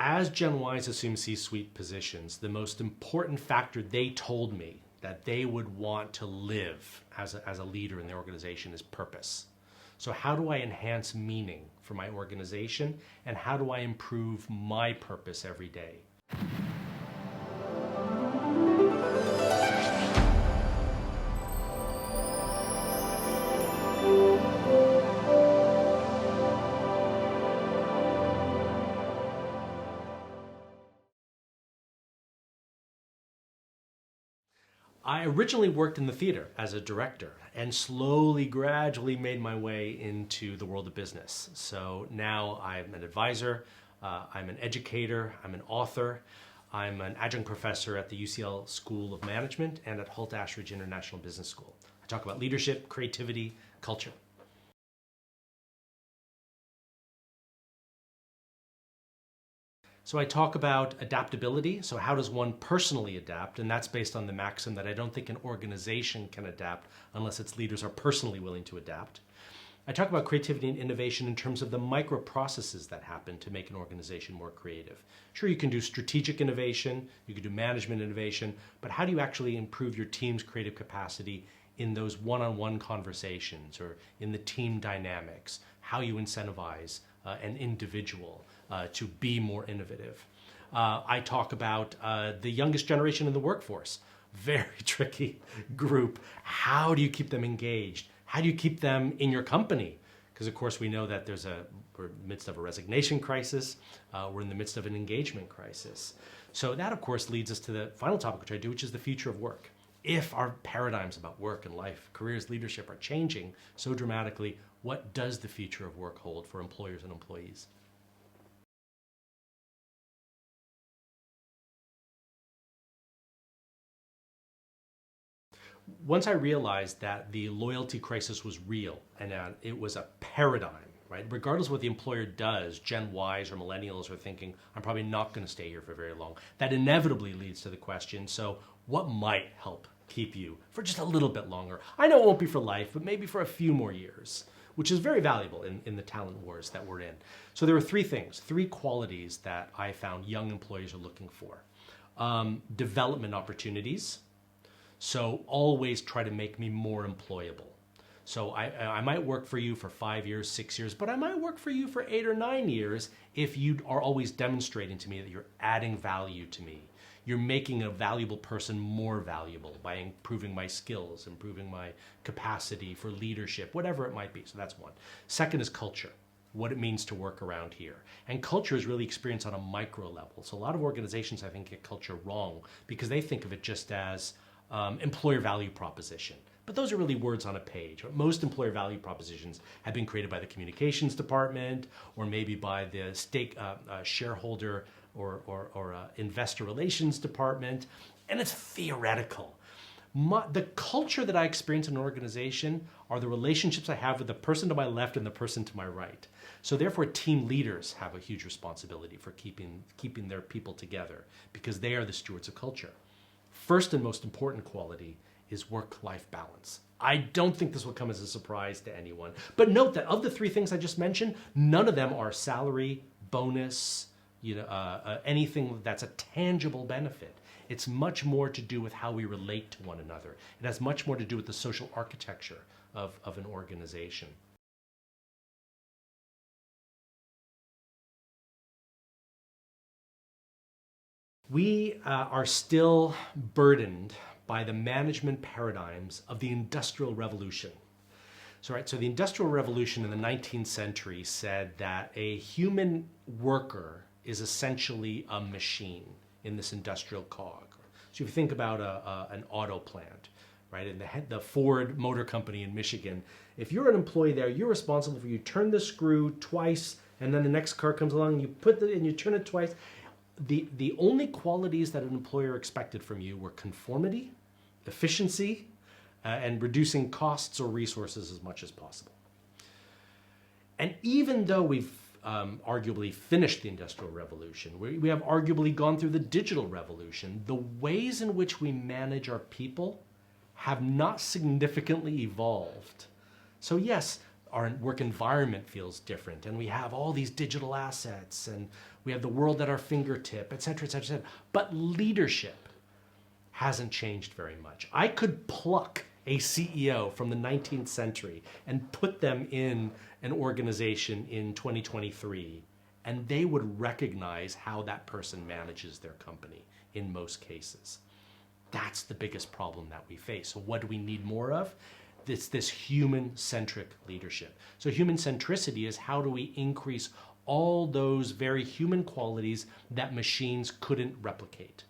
As Gen Ys assume C-suite positions, the most important factor they told me that they would want to live as a leader in the organization is purpose. So how do I enhance meaning for my organization, and how do I improve my purpose every day? I originally worked in the theater as a director and slowly, gradually made my way into the world of business. So now I'm an advisor, I'm an educator, I'm an author, I'm an adjunct professor at the UCL School of Management and at Holt Ashridge International Business School. I talk about leadership, creativity, culture. So I talk about adaptability. So how does one personally adapt? And that's based on the maxim that I don't think an organization can adapt unless its leaders are personally willing to adapt. I talk about creativity and innovation in terms of the micro processes that happen to make an organization more creative. Sure, you can do strategic innovation, you can do management innovation, but how do you actually improve your team's creative capacity in those one-on-one conversations or in the team dynamics, how you incentivize an individual to be more innovative. I talk about the youngest generation in the workforce. Very tricky group. How do you keep them engaged? How do you keep them in your company? Because of course we know that we're in the midst of a resignation crisis. We're in the midst of an engagement crisis. So that of course leads us to the final topic which I do, which is the future of work. If our paradigms about work and life, careers, leadership are changing so dramatically, what does the future of work hold for employers and employees? Once I realized that the loyalty crisis was real and that it was a paradigm, right? Regardless of what the employer does, Gen Ys or millennials are thinking, I'm probably not going to stay here for very long. That inevitably leads to the question, so what might help keep you for just a little bit longer? I know it won't be for life, but maybe for a few more years, which is very valuable in the talent wars that we're in. So there are three qualities that I found young employees are looking for. Development opportunities. So always try to make me more employable. So I might work for you for 5 years, 6 years, but I might work for you for 8 or 9 years if you are always demonstrating to me that you're adding value to me. You're making a valuable person more valuable by improving my skills, improving my capacity for leadership, whatever it might be. So that's one. Second is culture, what it means to work around here. And culture is really experienced on a micro level. So a lot of organizations, I think, get culture wrong because they think of it just as employer value proposition. But those are really words on a page. Most employer value propositions have been created by the communications department or maybe by the shareholder or investor relations department, and it's theoretical. The culture that I experience in an organization are the relationships I have with the person to my left and the person to my right. So therefore, team leaders have a huge responsibility for keeping their people together because they are the stewards of culture. First and most important quality is work-life balance. I don't think this will come as a surprise to anyone. But note that of the three things I just mentioned, none of them are salary, bonus, anything that's a tangible benefit. It's much more to do with how we relate to one another. It has much more to do with the social architecture of an organization. We are still burdened by the management paradigms of the Industrial Revolution. So the Industrial Revolution in the 19th century said that a human worker is essentially a machine in this industrial cog. So if you think about an auto plant, right, in the Ford Motor Company in Michigan, if you're an employee there, you're responsible for you turn the screw twice, and then the next car comes along, and you turn it twice. The only qualities that an employer expected from you were conformity, efficiency, and reducing costs or resources as much as possible. And even though we've arguably finished the Industrial Revolution, we have arguably gone through the digital revolution, the ways in which we manage our people have not significantly evolved. So yes, our work environment feels different and we have all these digital assets and We have the world at our fingertip, et cetera, et cetera, et cetera. But leadership hasn't changed very much. I could pluck a CEO from the 19th century and put them in an organization in 2023, and they would recognize how that person manages their company in most cases. That's the biggest problem that we face. So what do we need more of? This human-centric leadership. So human centricity is how do we increase all those very human qualities that machines couldn't replicate.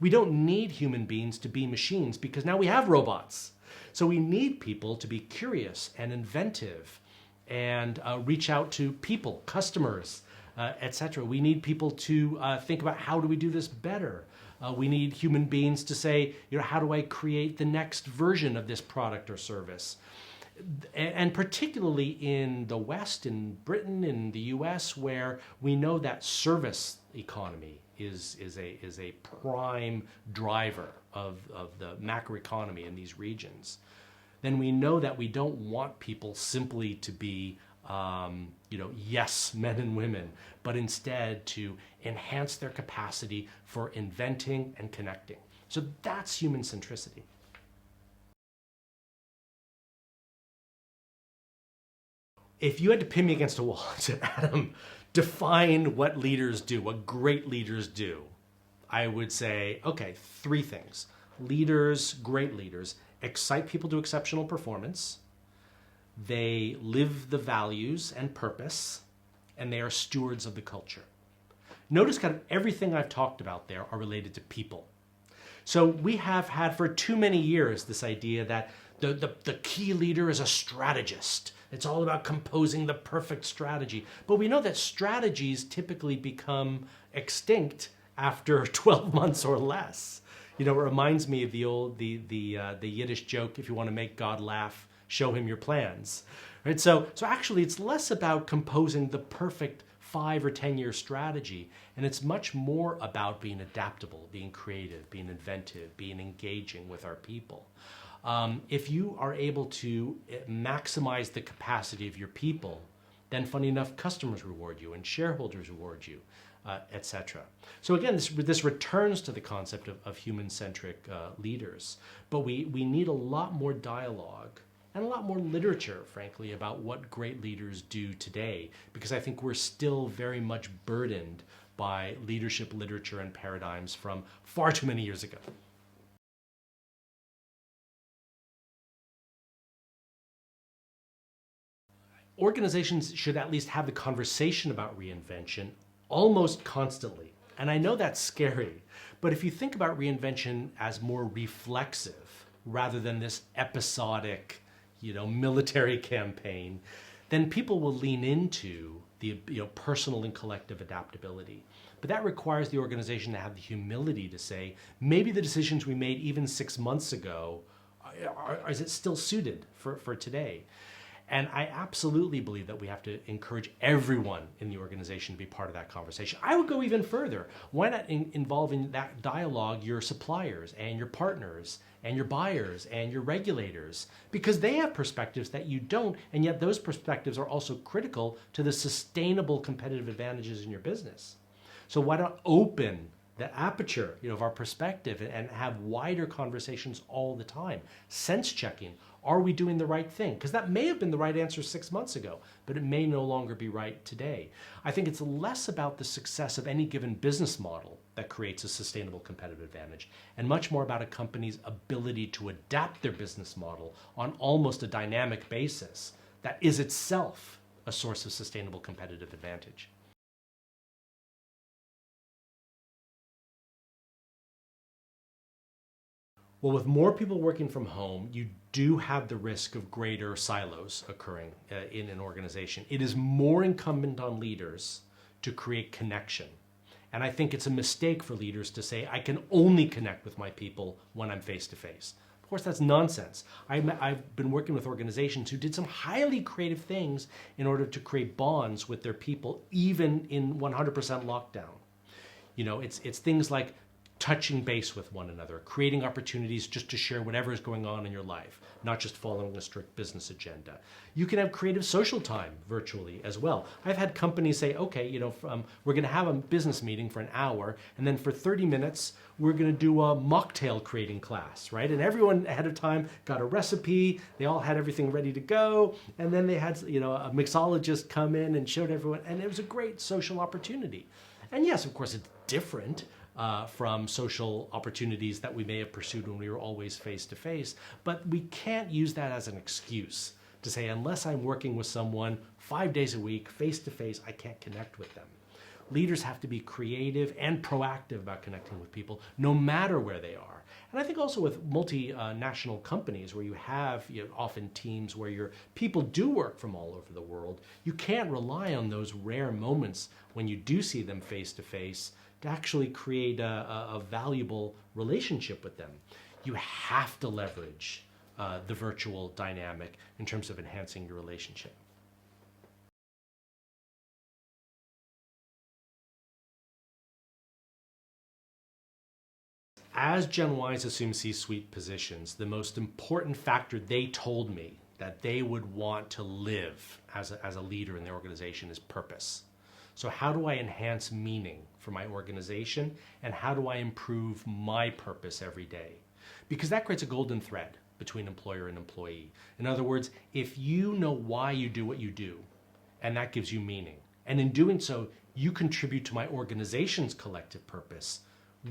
We don't need human beings to be machines because now we have robots. So we need people to be curious and inventive and reach out to people, customers, etc. We need people to think about how do we do this better. We need human beings to say, how do I create the next version of this product or service? And particularly in the West, in Britain, in the US, where we know that service economy is a prime driver of the macroeconomy in these regions, then we know that we don't want people simply to be yes men and women, but instead to enhance their capacity for inventing and connecting. So that's human centricity. If you had to pin me against a wall and say, Adam, define what leaders do, what great leaders do, I would say, okay, 3 things. Leaders, great leaders, excite people to exceptional performance. They live the values and purpose, and they are stewards of the culture. Notice kind of everything I've talked about there are related to people. So we have had for too many years this idea that the key leader is a strategist. It's all about composing the perfect strategy. But we know that strategies typically become extinct after 12 months or less. It reminds me of the Yiddish joke, if you want to make God laugh, show him your plans. Right? So actually it's less about composing the perfect 5 or 10-year strategy, and it's much more about being adaptable, being creative, being inventive, being engaging with our people. If you are able to maximize the capacity of your people, then funny enough, customers reward you and shareholders reward you, etc. So again, this returns to the concept of human-centric leaders, but we need a lot more dialogue and a lot more literature, frankly, about what great leaders do today, because I think we're still very much burdened by leadership literature and paradigms from far too many years ago. Organizations should at least have the conversation about reinvention almost constantly. And I know that's scary, but if you think about reinvention as more reflexive rather than this episodic, military campaign, then people will lean into the personal and collective adaptability. But that requires the organization to have the humility to say, maybe the decisions we made even 6 months ago, is it still suited for today? And I absolutely believe that we have to encourage everyone in the organization to be part of that conversation. I would go even further. Why not involve in that dialogue your suppliers and your partners and your buyers and your regulators? Because they have perspectives that you don't, and yet those perspectives are also critical to the sustainable competitive advantages in your business. So why not open the aperture of our perspective and have wider conversations all the time? Sense checking. Are we doing the right thing? Because that may have been the right answer 6 months ago, but it may no longer be right today. I think it's less about the success of any given business model that creates a sustainable competitive advantage, and much more about a company's ability to adapt their business model on almost a dynamic basis that is itself a source of sustainable competitive advantage. Well, with more people working from home, you do have the risk of greater silos occurring in an organization. It is more incumbent on leaders to create connection. And I think it's a mistake for leaders to say, I can only connect with my people when I'm face-to-face. Of course, that's nonsense. I've been working with organizations who did some highly creative things in order to create bonds with their people, even in 100% lockdown. It's things like touching base with one another, creating opportunities just to share whatever is going on in your life, not just following a strict business agenda. You can have creative social time virtually as well. I've had companies say, okay, we're going to have a business meeting for an hour, and then for 30 minutes, we're going to do a mocktail creating class, right? And everyone ahead of time got a recipe, they all had everything ready to go, and then they had, a mixologist come in and showed everyone, and it was a great social opportunity. And yes, of course, it's different from social opportunities that we may have pursued when we were always face-to-face, but we can't use that as an excuse to say, unless I'm working with someone 5 days a week, face-to-face, I can't connect with them. Leaders have to be creative and proactive about connecting with people, no matter where they are. And I think also with multinational companies where you have often teams where your people do work from all over the world, you can't rely on those rare moments when you do see them face-to-face to actually create a valuable relationship with them. You have to leverage the virtual dynamic in terms of enhancing your relationship. As Gen Ys assume C-suite positions, the most important factor they told me that they would want to live as a leader in their organization is purpose. So how do I enhance meaning for my organization, and how do I improve my purpose every day? Because that creates a golden thread between employer and employee. In other words, if you know why you do what you do, and that gives you meaning, and in doing so, you contribute to my organization's collective purpose,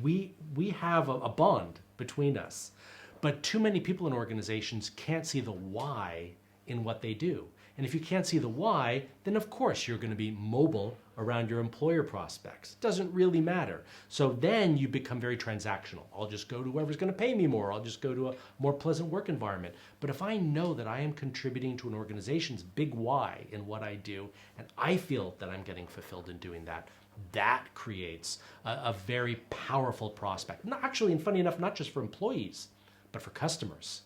we have a bond between us. But too many people in organizations can't see the why in what they do. And if you can't see the why, then of course you're going to be mobile around your employer prospects. It doesn't really matter. So then you become very transactional. I'll just go to whoever's going to pay me more. I'll just go to a more pleasant work environment. But if I know that I am contributing to an organization's big why in what I do, and I feel that I'm getting fulfilled in doing that, that creates a very powerful prospect. Not actually, and funny enough, not just for employees, but for customers.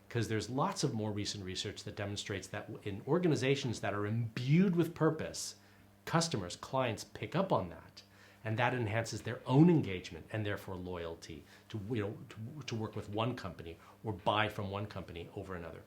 Because there's lots of more recent research that demonstrates that in organizations that are imbued with purpose, customers, clients pick up on that, and that enhances their own engagement and therefore loyalty to work with one company or buy from one company over another.